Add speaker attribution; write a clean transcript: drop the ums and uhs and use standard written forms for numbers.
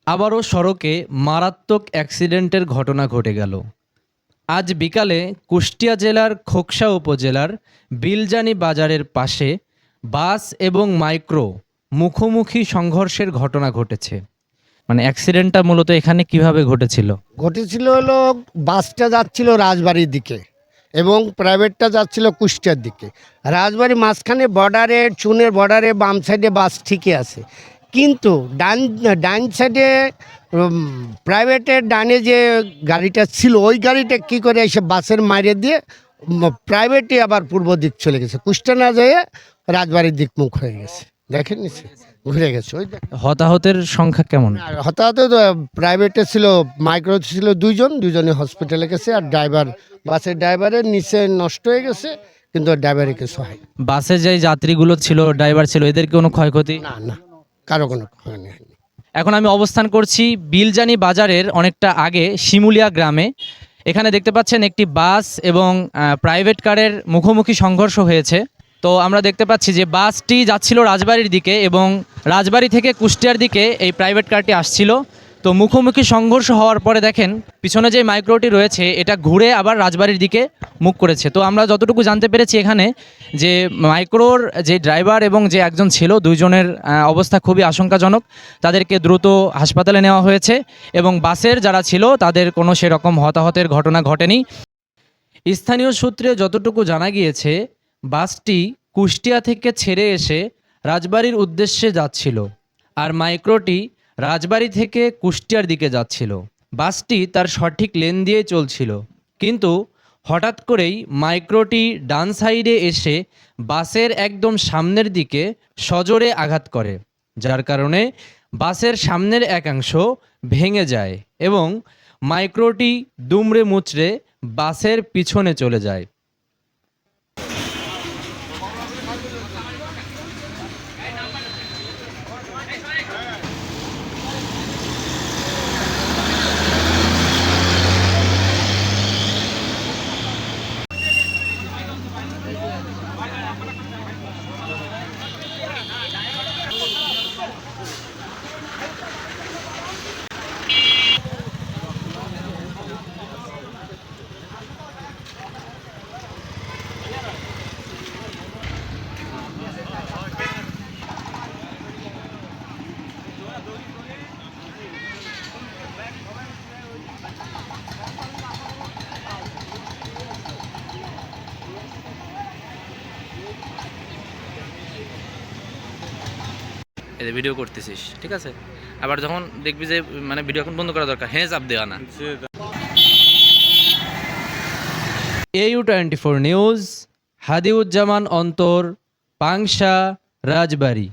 Speaker 1: আবারও সড়কে মারাত্মক অ্যাক্সিডেন্টের ঘটনা ঘটে গেল। আজ বিকালে কুষ্টিয়া জেলার খোকসা উপজেলার বিলজানি বাজারের পাশে বাস এবং মাইক্রো মুখোমুখি সংঘর্ষের ঘটনা ঘটেছে। মানে অ্যাক্সিডেন্টটা মূলত এখানে কিভাবে ঘটেছিল?
Speaker 2: ঘটেছিল হলো বাসটা যাচ্ছিল রাজবাড়ির দিকে এবং প্রাইভেটটা যাচ্ছিল কুষ্টিয়ার দিকে। রাজবাড়ি মাঝখানে বর্ডারে চুনের বর্ডারে বাম সাইডে বাস ঠিকই আছে, কিন্তু ডান সাইডে প্রাইভেটের ডানে যে গাড়িটা ছিল ওই গাড়িটা কি করে এসে বাসের মাইরে দিয়ে প্রাইভেটে আবার পূর্ব দিক চলে গেছে, কুষ্টিয়া না যেয়ে রাজবাড়ির দিক মুখ হয়ে গেছে। দেখেন নিচে ঘুরে গেছে। ওই
Speaker 1: হতাহতের সংখ্যা কেমন?
Speaker 2: আর হঠাৎ প্রাইভেটে ছিল, মাইক্রো ছিল দুজনে হসপিটালে গেছে, আর বাসের ড্রাইভারের নিচে নষ্ট হয়ে গেছে, কিন্তু ড্রাইভারের কিছু হয়
Speaker 1: বাসে যে যাত্রীগুলো ছিল, ড্রাইভার ছিল, এদের কোনো ক্ষয়ক্ষতি?
Speaker 2: না, কারো কোনো হয়নি।
Speaker 1: এখন আমি অবস্থান করছি বিলজানি বাজারের অনেকটা আগে শিমুলিয়া গ্রামে। এখানে দেখতে পাচ্ছেন একটি বাস এবং প্রাইভেট কারের মুখোমুখি সংঘর্ষ হয়েছে। তো আমরা দেখতে পাচ্ছি যে বাসটি যাচ্ছিল রাজবাড়ির দিকে এবং রাজবাড়ি থেকে কুষ্টিয়ার দিকে এই প্রাইভেট কারটি আসছিল। তো মুখোমুখি সংঘর্ষ হওয়ার পরে দেখেন পিছনে যে মাইক্রোটি রয়েছে এটা ঘুরে আবার রাজবাড়ির দিকে মুখ করেছে। তো আমরা যতটুকু জানতে পেরেছি এখানে যে মাইক্রোর যে ড্রাইভার এবং যে একজন ছিল, দুইজনের অবস্থা খুবই আশঙ্কাজনক। তাদেরকে দ্রুত হাসপাতালে নেওয়া হয়েছে এবং বাসের যারা ছিল তাদের কোনো সেরকম হতাহতের ঘটনা ঘটেনি। স্থানীয় সূত্রে যতটুকু জানা গিয়েছে, বাসটি কুষ্টিয়া থেকে ছেড়ে এসে রাজবাড়ির উদ্দেশ্যে যাচ্ছিল, আর মাইক্রোটি রাজবাড়ি থেকে কুষ্টিয়ার দিকে যাচ্ছিল। বাসটি তার সঠিক লেন দিয়ে চলছিল, কিন্তু হঠাৎ করেই মাইক্রোটি ডান সাইডে এসে বাসের একদম সামনের দিকে সজোরে আঘাত করে, যার কারণে বাসের সামনের একাংশ ভেঙে যায় এবং মাইক্রোটি দুমড়ে মুচড়ে বাসের পিছনে চলে যায়। এতে ভিডিও করতেছিস, ঠিক আছে? আবার যখন দেখবি যে মানে ভিডিও এখন বন্ধ করা দরকার, হ্যাঁ চাপ দেওয়া না। AU24 নিউজ, হাদিউজ্জামান অন্তর, পাংশা, রাজবাড়ী।